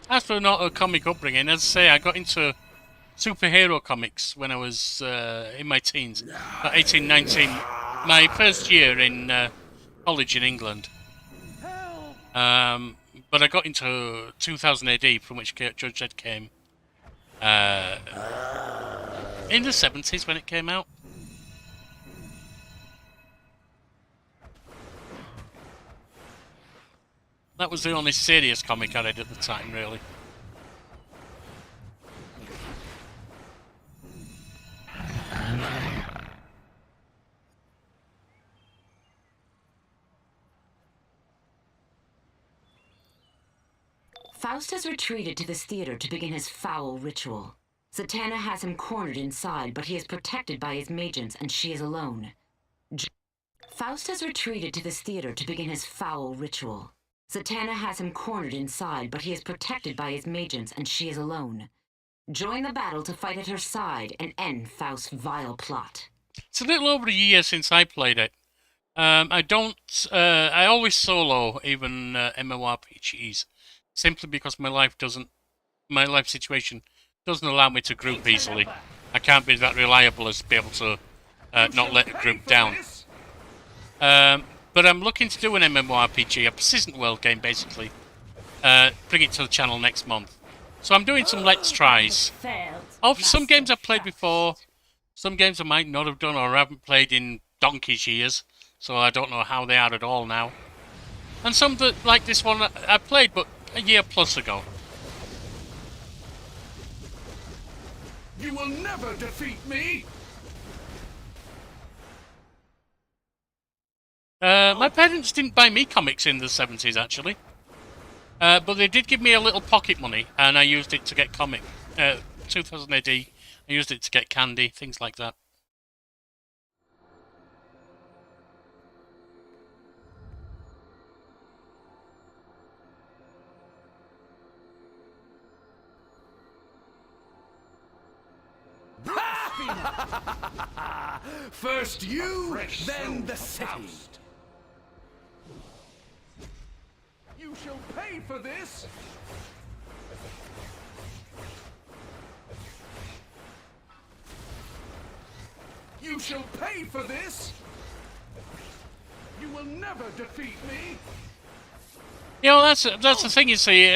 As for not a comic upbringing, as I say, I got into superhero comics when I was in my teens, about 18, 19. My first year in college in England. But I got into 2000 AD, from which Judge Dredd came in the 70s when it came out. That was the only serious comic I read at the time, really. Faust has retreated to this theater to begin his foul ritual. Zatanna has him cornered inside, but he is protected by his magents, and she is alone. Faust has retreated to this theater to begin his foul ritual. Zatanna has him cornered inside, but he is protected by his magents, and she is alone. Join the battle to fight at her side and end Faust's vile plot. It's a little over a year since I played it. I always solo, even MMORPGs, simply because my life situation doesn't allow me to group easily. I can't be that reliable as to be able to not let a group down. But I'm looking to do an MMORPG, a persistent world game, basically. Bring it to the channel next month. So I'm doing some Let's Tries of some games I've played before, some games I might not have done or haven't played in donkey's years, so I don't know how they are at all now. And some that, like this one, I played but a year plus ago. You will never defeat me! My parents didn't buy me comics in the 70s, actually. But they did give me a little pocket money, and I used it to get 2000 AD, I used it to get candy, things like that. First you, then the city. You shall pay for this! You shall pay for this! You will never defeat me! You know, that's the thing, you see.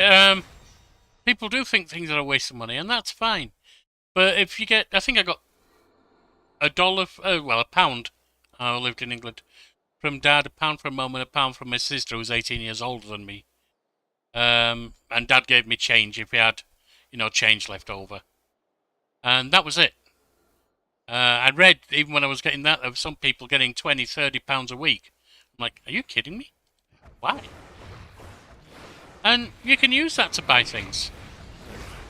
People do think things are a waste of money, and that's fine. But if you get, I think I got a pound. I lived in England. From Dad, £1 from Mum, and £1 from my sister, who's 18 years older than me. And Dad gave me change if he had, change left over. And that was it. I read, even when I was getting that, of some people getting £20, £30 a week. I'm like, are you kidding me? Why? And you can use that to buy things.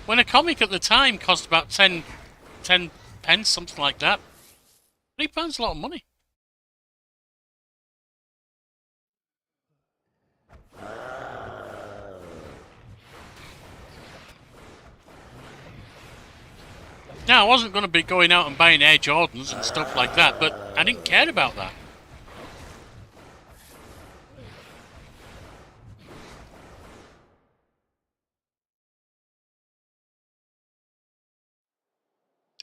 When a comic at the time cost about 10 pence, something like that, £3 a lot of money. Now, I wasn't going to be going out and buying Air Jordans and stuff like that, but I didn't care about that.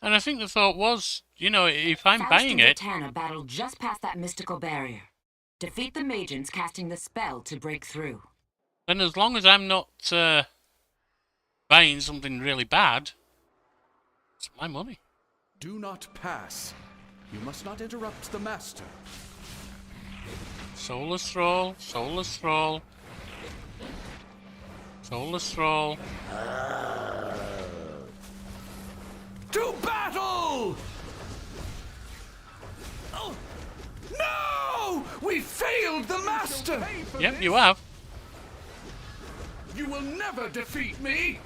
And I think the thought was, if I'm buying it... Faust and Zatanna battled just past that mystical barrier. Defeat the Magians casting the spell to break through. Then as long as I'm not buying something really bad, it's my money. Do not pass. You must not interrupt the master. Soulless Thrall, Soulless Thrall. Soulless Thrall. To battle! Oh. No! We failed the master! Yep, you have. You will never defeat me!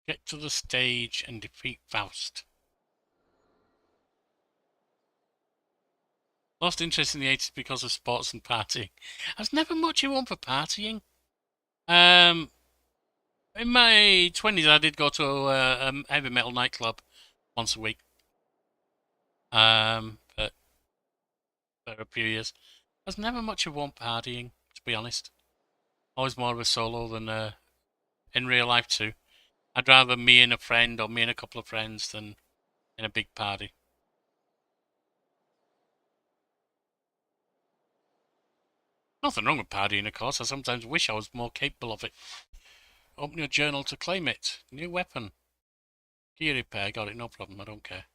Get to the stage and defeat Faust. Lost interest in the 80s because of sports and partying. I was never much of one for partying. In my 20s, I did go to a heavy metal nightclub once a week. But for a few years. I was never much of one partying, to be honest. Always more of a solo than in real life too. I'd rather me and a friend or me and a couple of friends than in a big party. Nothing wrong with partying, of course. I sometimes wish I was more capable of it. Open your journal to claim it. New weapon. Gear repair. Got it. No problem. I don't care.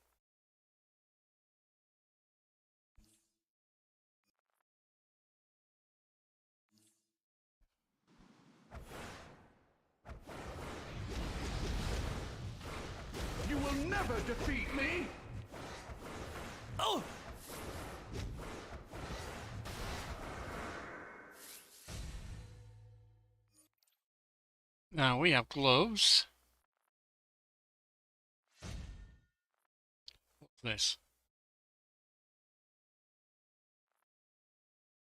You will never defeat me! Oh! Now we have gloves. What's this?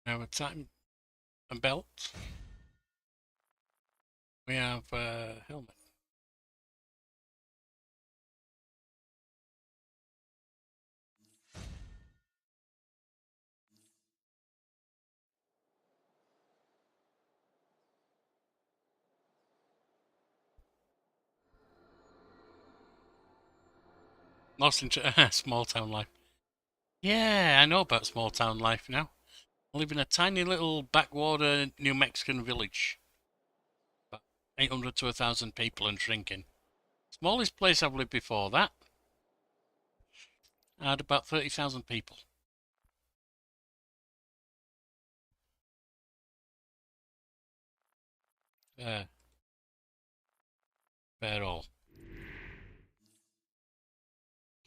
We have a time and belt. We have a helmet. Most small town life. Yeah, I know about small town life now. I live in a tiny little backwater New Mexican village. About 800 to 1,000 people and shrinking. Smallest place I've lived before that. Had about 30,000 people. Fair all.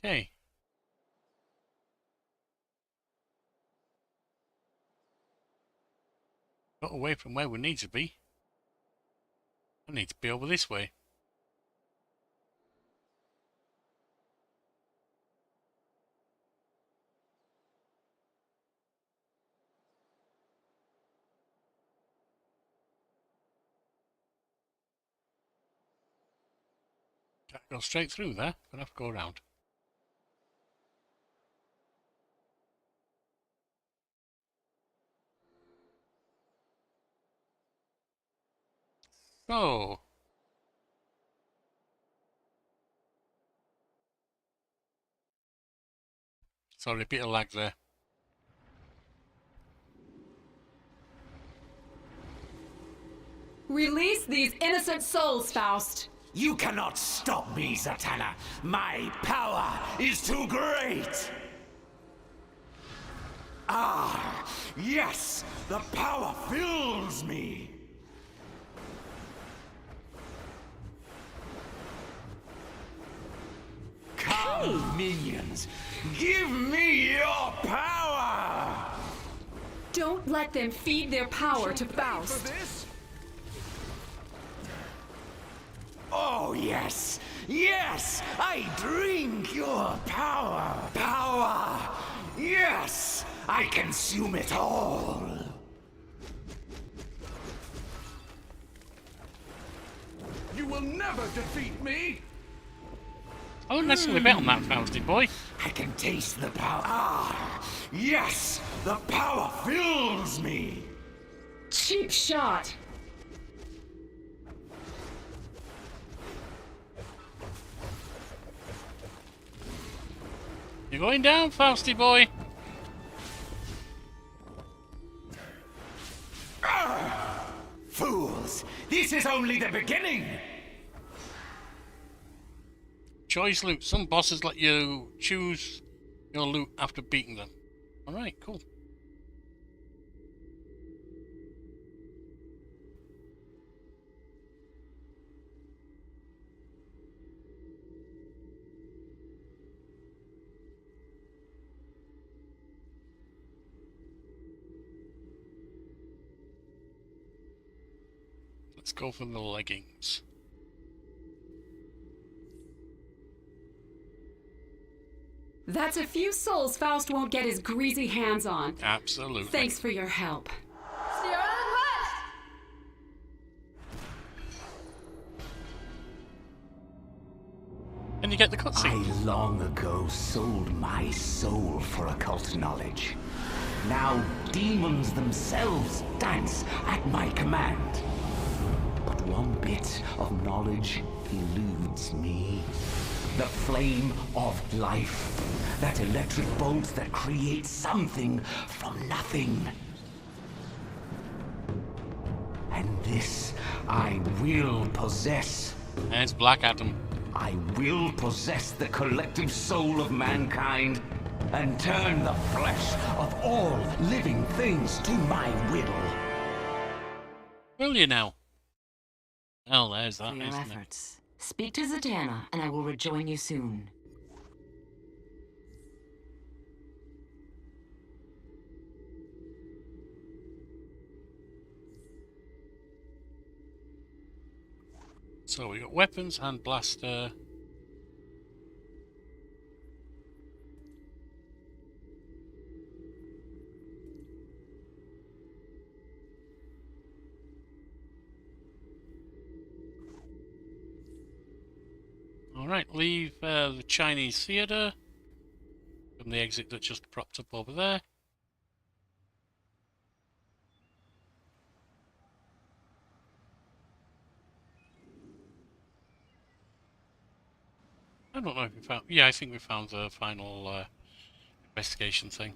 Okay. Got away from where we need to be. I need to be over this way. Can't go straight through there. Gonna have to go around. So. Sorry, a bit of lag there. Release these innocent souls, Faust. You cannot stop me, Zatanna. My power is too great. Ah, yes, the power fills me. Come, minions, give me your power. Don't let them feed their power to Faust. Oh, yes, yes, I drink your power. Power, yes, I consume it all. You will never defeat me. I wouldn't necessarily bet on that, Fausty boy. I can taste the power. Ah, yes, the power fills me. Cheap shot. You're going down, Fausty boy. Fools, this is only the beginning. Choice loot. Some bosses let you choose your loot after beating them. Alright, cool. Let's go for the leggings. That's a few souls Faust won't get his greasy hands on. Absolutely. Thanks for your help. And you get the cutscene. I long ago sold my soul for occult knowledge. Now demons themselves dance at my command. But one bit of knowledge eludes me. The flame of life. That electric bolt that creates something from nothing. And this I will possess. And it's Black Adam. I will possess the collective soul of mankind and turn the flesh of all living things to my will. Will you now? Well, there's that, For your isn't efforts. Speak to Zatanna, and I will rejoin you soon. So we got weapons, hand blaster. Alright, leave the Chinese theatre from the exit that just propped up over there. I don't know if we found... Yeah, I think we found the final investigation thing.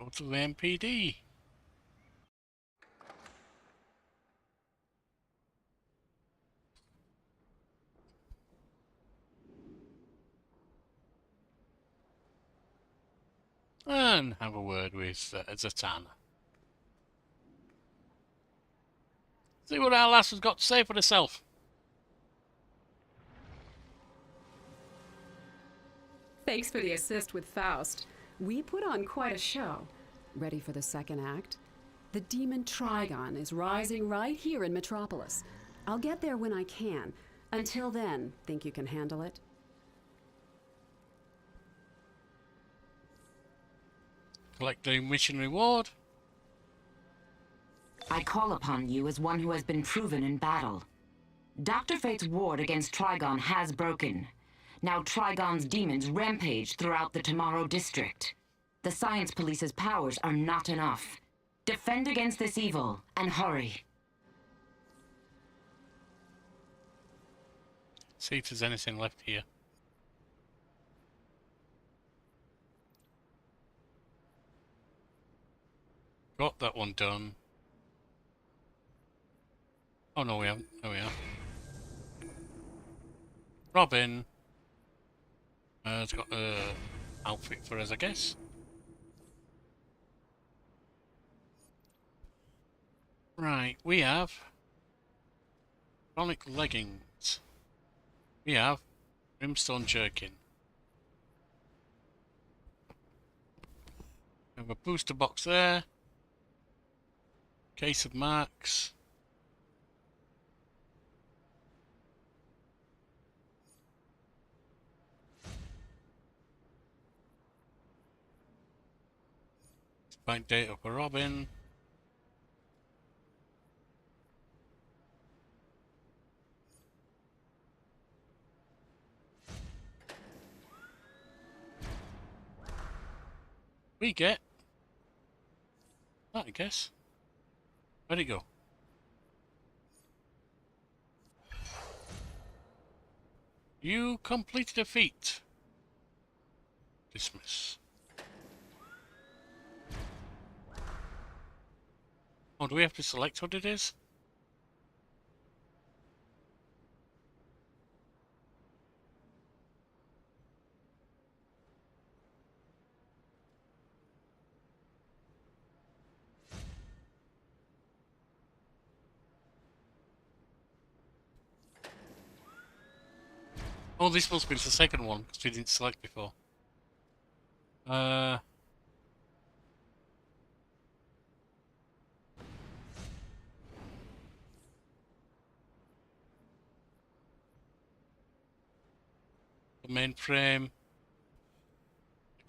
Go to the MPD. And have a word with Zatanna. See what our lass has got to say for herself. Thanks for the assist with Faust. We put on quite a show. Ready for the second act? The demon Trigon is rising right here in Metropolis. I'll get there when I can. Until then, think you can handle it? Collect a mission reward. I call upon you as one who has been proven in battle. Dr. Fate's ward against Trigon has broken. Now Trigon's demons rampage throughout the Tomorrow District. The Science Police's powers are not enough. Defend against this evil, and hurry. See if there's anything left here. Got that one done. Oh no, we haven't. There we are. Robin. It's got an outfit for us, I guess. Right, we have chronic leggings. We have brimstone jerkin. We have a booster box there. Case of marks. Find data for Robin. We get that, I guess. Where'd it go? You completed a feat. Dismiss. Oh, do we have to select what it is? Oh, this must be the second one, because we didn't select before. The mainframe.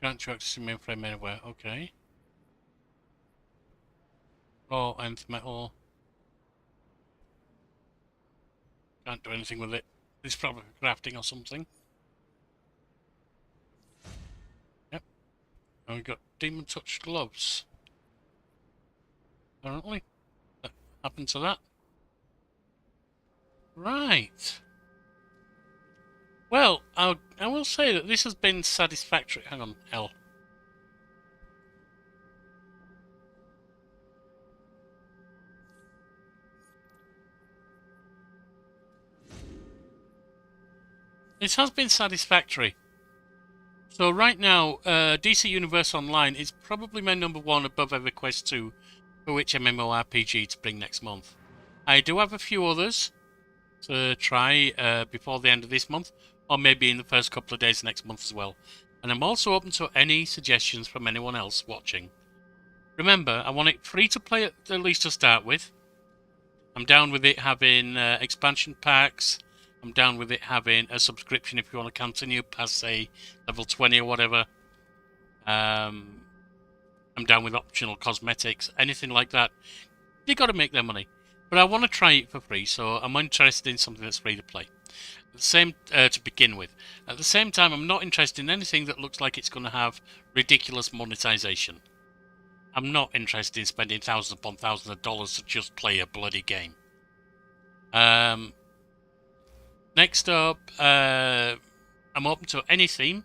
Can't you access the mainframe anywhere? Okay. Oh, nth metal. Can't do anything with it. It's probably crafting or something. Yep. And we've got demon touch gloves. Apparently. What happened to that? Right. Well, I will say that this has been satisfactory. Hang on, L. This has been satisfactory. So right now, DC Universe Online is probably my #1 above EverQuest 2 for which MMORPG to bring next month. I do have a few others to try before the end of this month, or maybe in the first couple of days next month as well. And I'm also open to any suggestions from anyone else watching. Remember, I want it free to play at least to start with. I'm down with it having expansion packs. I'm down with it having a subscription if you want to continue past, say, level 20 or whatever. I'm down with optional cosmetics, anything like that. They got to make their money. But I want to try it for free, so I'm interested in something that's free to play. At the same to begin with. At the same time, I'm not interested in anything that looks like it's going to have ridiculous monetization. I'm not interested in spending thousands upon thousands of dollars to just play a bloody game. Next up, I'm open to any theme.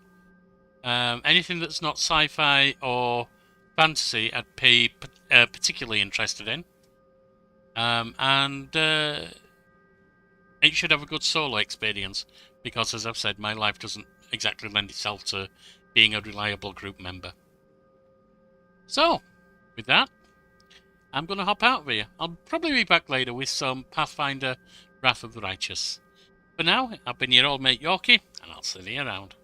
Anything that's not sci-fi or fantasy I'd be particularly interested in. And it should have a good solo experience, because as I've said, my life doesn't exactly lend itself to being a reliable group member. So, with that, I'm going to hop out of here. I'll probably be back later with some Pathfinder Wrath of the Righteous. For now, I've been your old mate Yorkie, and I'll see you around.